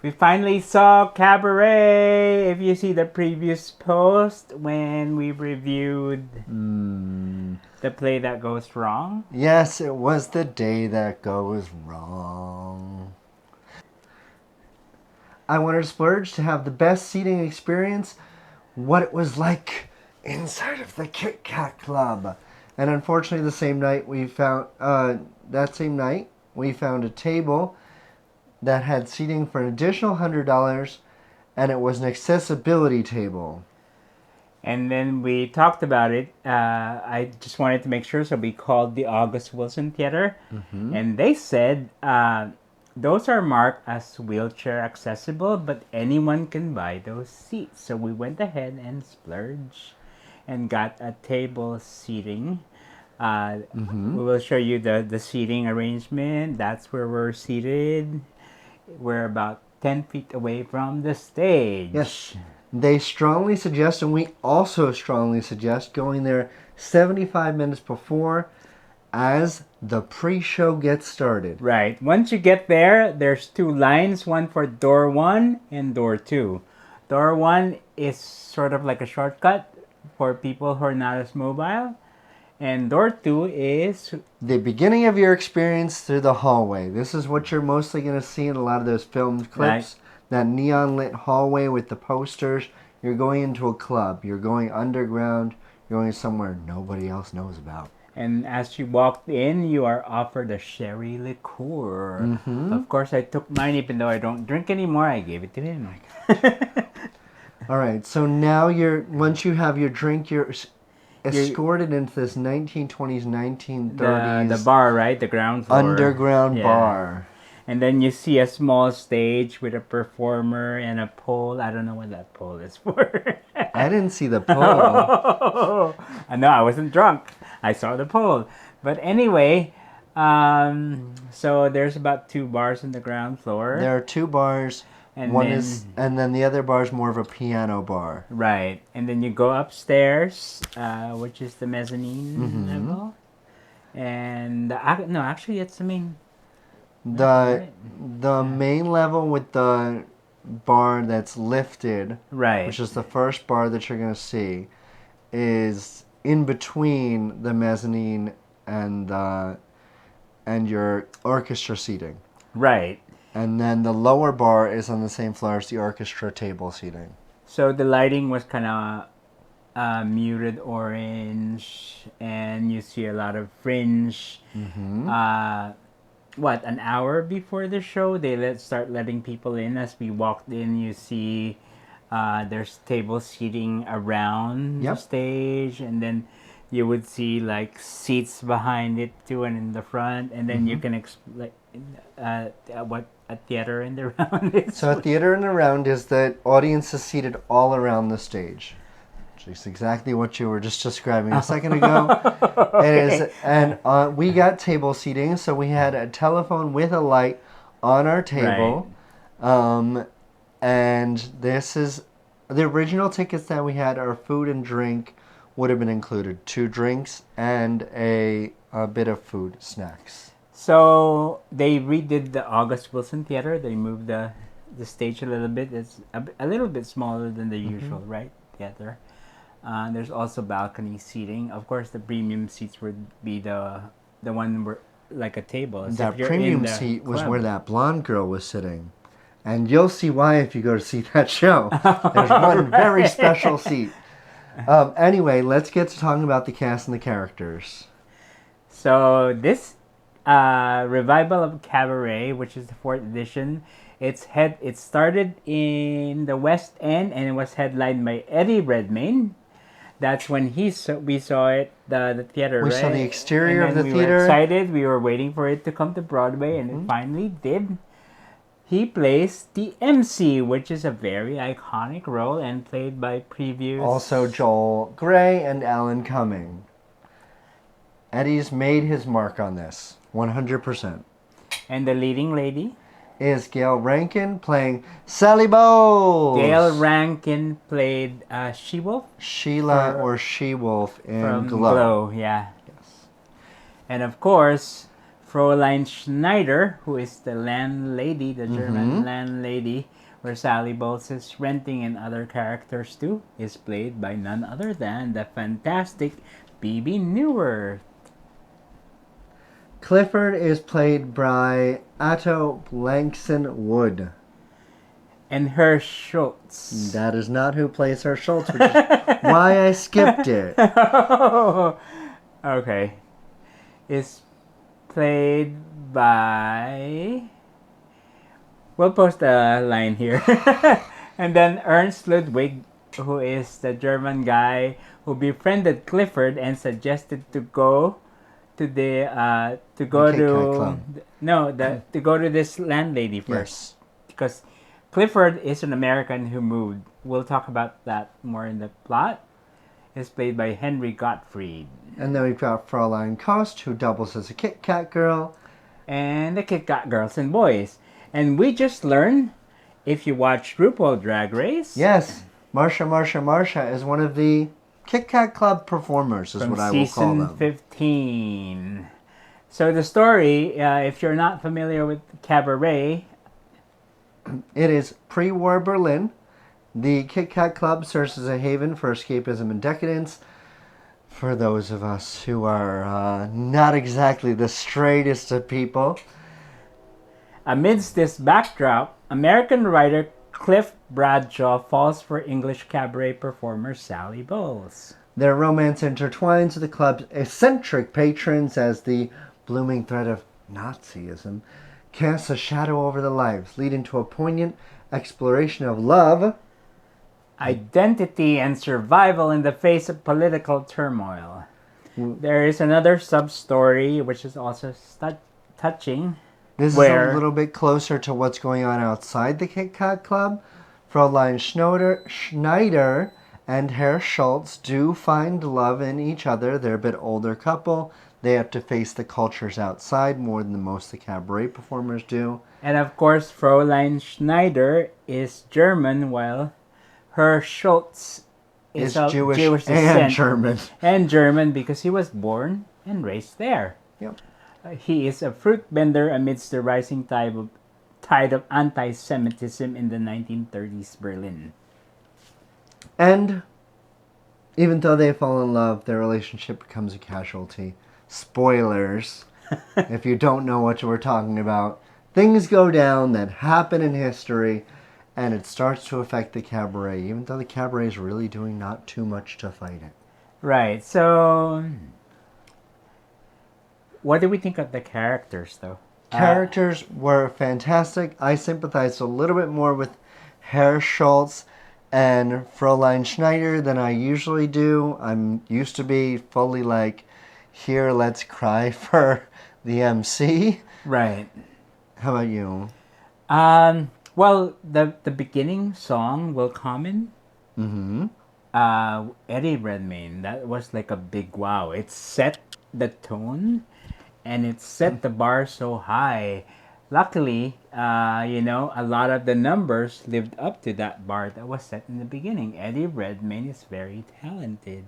We finally saw Cabaret. If you see the previous post when we reviewed the play that goes wrong. Yes, it was the day that goes wrong. I wanted to splurge to have the best seating experience, what it was like inside of the KitKat Club. And unfortunately, the same night we found a table that had seating for an additional $100, and it was an accessibility table. And then we talked about it. I just wanted to make sure, so we called the August Wilson Theater, and they said those are marked as wheelchair accessible, but anyone can buy those seats. So we went ahead and splurged and got a table seating. We will show you the seating arrangement. That's where we're seated. We're about 10 feet away from the stage. Yes. They strongly suggest, and we also strongly suggest, going there 75 minutes before as the pre-show gets started. Right. Once you get there, there's two lines, one for door 1 and door 2. Door 1 is sort of like a shortcut for people who are not as mobile. And door 2 is the beginning of your experience through the hallway. This is what you're mostly going to see in a lot of those filmed clips. Right. That neon lit hallway with the posters. You're going into a club. You're going underground. You're going somewhere nobody else knows about. And as you walked in, you are offered a sherry liqueur. Of course, I took mine, even though I don't drink anymore. I gave it to him. All right. So now once you have your drink, you're escorted into this 1920s, 1930s... The bar, right? The ground floor. Underground bar. And then you see a small stage with a performer and a pole. I don't know what that pole is for. I didn't see the pole. No, I wasn't drunk. I saw the pole. But anyway, so there's about 2 bars on the ground floor. There are 2 bars. And then the other bar is more of a piano bar. Right. And then you go upstairs, which is the mezzanine level. And actually it's the main. The main level with the bar that's lifted, right, which is the first bar that you're going to see, is in between the mezzanine and your orchestra seating. Right. And then the lower bar is on the same floor as the orchestra table seating. So the lighting was kind of muted orange, and you see a lot of fringe. An hour before the show, they start letting people in. As we walked in, you see there's table seating around the stage, and then you would see like seats behind it too, and in the front, and then you can explain what a theater in the round is. So a theater in the round is that audience is seated all around the stage. Which is exactly what you were just describing a second ago. Okay. And we got table seating, so we had a telephone with a light on our table. Right. And this is the original tickets that we had. Our food and drink would have been included. 2 drinks and a bit of food, snacks. So they redid the August Wilson Theater. They moved the stage a little bit. It's a little bit smaller than the usual, right, theater. There's also balcony seating. Of course, the premium seats would be the one where, like a table. That premium seat was where that blonde girl was sitting. And you'll see why if you go to see that show. There's one very special seat. Anyway, let's get to talking about the cast and the characters. So this revival of Cabaret, which is the 4th edition, it started in the West End, and it was headlined by Eddie Redmayne. That's when we saw it, the theater. We right? saw the exterior of the theater. We were excited. We were waiting for it to come to Broadway, and it finally did. He plays the Emcee, which is a very iconic role and played by previous. Also Joel Grey and Alan Cumming. Eddie's made his mark on this, 100%. And the leading lady is Gayle Rankin playing Sally Bowles. Gayle Rankin played She-Wolf? She-Wolf in from Glow. Yeah. Yes. And of course, Fräulein Schneider, who is the landlady, the German landlady, where Sally Bowles is renting, and other characters too, is played by none other than the fantastic Bebe Neuwirth. Clifford is played by Atto Blankson Wood. And Herr Schultz. That is not who plays Herr Schultz, which is why I skipped it. Okay. Is played by... We'll post a line here. And then Ernst Ludwig, who is the German guy who befriended Clifford and suggested to go to the to go KitKat Club. to go to this landlady first, because Clifford is an American who moved. We'll talk about that more in the plot. Is played by Henry Gottfried. And then we've got Fräulein Kost, who doubles as a KitKat girl. And the KitKat girls and boys. And we just learned, if you watch RuPaul Drag Race... Yes, Marsha is one of the KitKat Club performers, is what I will call them. From season 15. So the story, if you're not familiar with Cabaret... It is pre-war Berlin. The KitKat Club serves as a haven for escapism and decadence. For those of us who are not exactly the straightest of people. Amidst this backdrop, American writer Cliff Bradshaw falls for English cabaret performer Sally Bowles. Their romance intertwines with the club's eccentric patrons as the blooming threat of Nazism casts a shadow over their lives, leading to a poignant exploration of love, identity, and survival in the face of political turmoil. There is another sub-story which is also touching. This is a little bit closer to what's going on outside the KitKat Club. Fräulein Schneider and Herr Schultz do find love in each other. They're a bit older couple. They have to face the cultures outside more than most of the cabaret performers do. And of course, Fräulein Schneider is German, while Herr Schultz is Jewish descent. German. And German because he was born and raised there. Yep. He is a fruit vendor amidst the rising tide of anti-Semitism in the 1930s Berlin. And even though they fall in love, their relationship becomes a casualty. Spoilers, if you don't know what we're talking about. Things go down that happen in history, and it starts to affect the cabaret, even though the cabaret is really doing not too much to fight it. Right, so... What do we think of the characters, though? Characters were fantastic. I sympathized a little bit more with Herr Schultz and Fräulein Schneider than I usually do. I'm used to be fully like, here, let's cry for the Emcee. Right. How about you? Well, the beginning song, Willkommen, Eddie Redmayne, that was like a big wow. It set the tone, and it set the bar so high. Luckily, a lot of the numbers lived up to that bar that was set in the beginning. Eddie Redmayne is very talented,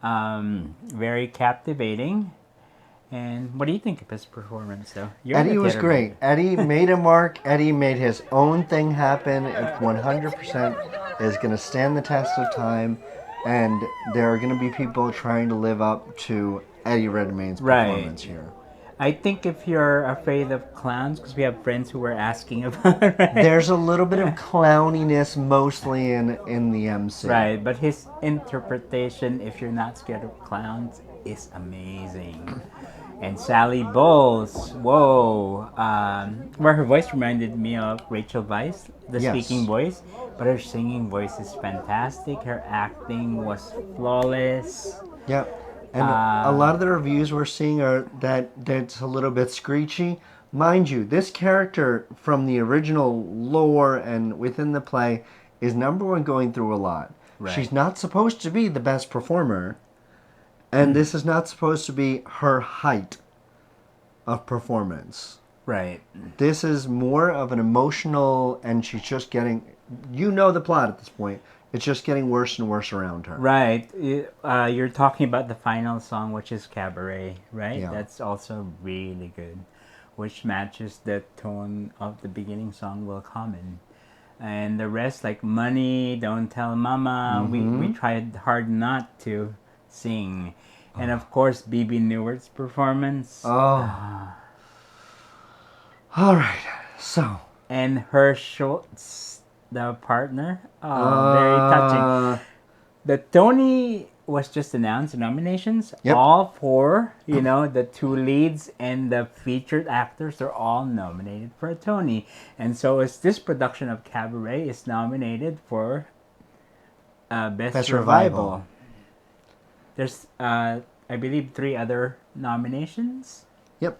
very captivating. And what do you think of his performance, though? Eddie was great. Eddie made a mark. Eddie made his own thing happen. It 100% is going to stand the test of time. And there are going to be people trying to live up to Eddie Redmayne's performance here. I think if you're afraid of clowns, because we have friends who were asking about it, right? There's a little bit of clowniness mostly in the Emcee. Right, but his interpretation, if you're not scared of clowns, is amazing. And Sally Bowles, whoa, where her voice reminded me of Rachel Weisz, the speaking voice, but her singing voice is fantastic. Her acting was flawless. Yep. And a lot of the reviews we're seeing are that's a little bit screechy. Mind you, this character from the original lore and within the play is number one going through a lot. Right. She's not supposed to be the best performer. And this is not supposed to be her height of performance. Right. This is more of an emotional, and she's just getting... You know the plot at this point. It's just getting worse and worse around her. Right. You're talking about the final song, which is Cabaret, right? Yeah. That's also really good, which matches the tone of the beginning song, Will Come In. And the rest, like Money, Don't Tell Mama, we tried hard not to sing. And of course, Bebe Neuwirth's performance. Oh. All right. So. And her Schultz, the partner. Oh, very touching. The Tony was just announced, the nominations. Yep. All four, the two leads and the featured actors are all nominated for a Tony. And so is this production of Cabaret is nominated for Best Revival. There's, I believe, 3 other nominations. Yep.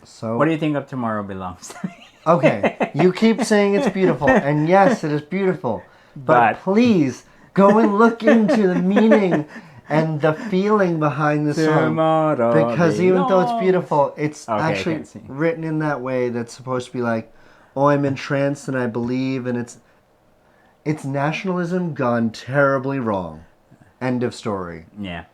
So. What do you think of Tomorrow Belongs to Me? Okay, you keep saying it's beautiful, and yes, it is beautiful. But please go and look into the meaning and the feeling behind the song. Because even though it's beautiful, it's actually written in that way that's supposed to be like, oh, I'm entranced and I believe, and it's nationalism gone terribly wrong. End of story. Yeah.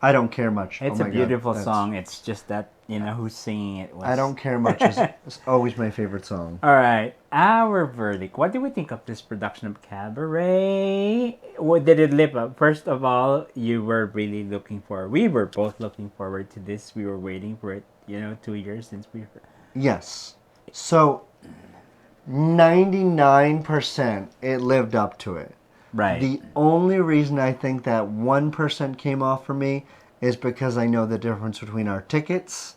I don't care much. It's a beautiful song. It's just that, who's singing it was... I don't care much. It's always my favorite song. All right. Our verdict. What do we think of this production of Cabaret? What did it live up? First of all, you were really looking for... We were both looking forward to this. We were waiting for it, 2 years since we... Yes. So, 99% it lived up to it. Right. The only reason I think that 1% came off for me is because I know the difference between our tickets,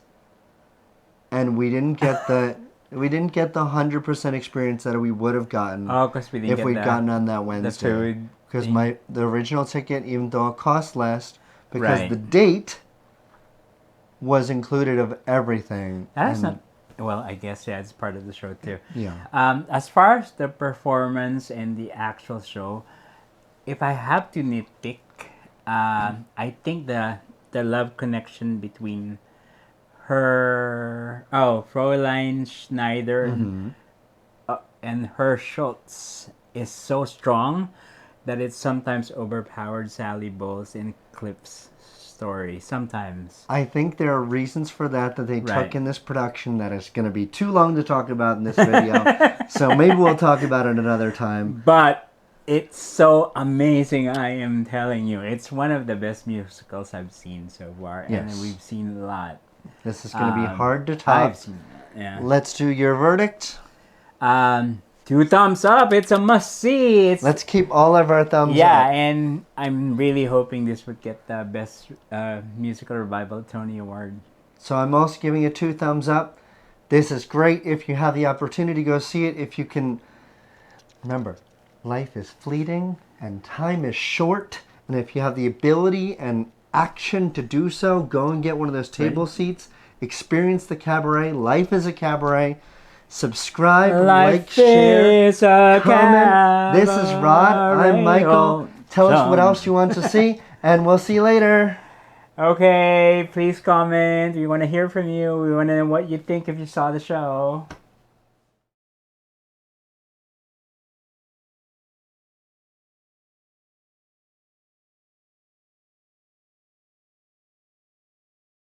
and we didn't get the 100% experience that we would have gotten because we didn't if we'd gotten on that Wednesday. Because the original ticket, even though it cost less, because the date was included of everything. That's not. Well, I guess it's part of the show too. Yeah. As far as the performance and the actual show, if I have to nitpick, I think the love connection between Fräulein Schneider and her Schultz is so strong that it sometimes overpowered Sally Bowles in Clip's story. Sometimes. I think there are reasons for that they took in this production that is going to be too long to talk about in this video. So maybe we'll talk about it another time. But it's so amazing, I am telling you. It's one of the best musicals I've seen so far. Yes. And we've seen a lot. This is going to be hard to top. I've seen it, yeah. Let's do your verdict. 2 thumbs up. It's a must-see. Let's keep all of our thumbs up. Yeah, and I'm really hoping this would get the Best Musical Revival Tony Award. So I'm also giving it 2 thumbs up. This is great. If you have the opportunity, go see it. If you can... Remember, life is fleeting and time is short. And if you have the ability and action to do so, go and get one of those table seats. Experience the cabaret. Life is a cabaret. Subscribe, like, share, comment. This is Rod. I'm Michael. Tell us what else you want to see, and we'll see you later. Okay, please comment. We want to hear from you. We want to know what you think if you saw the show.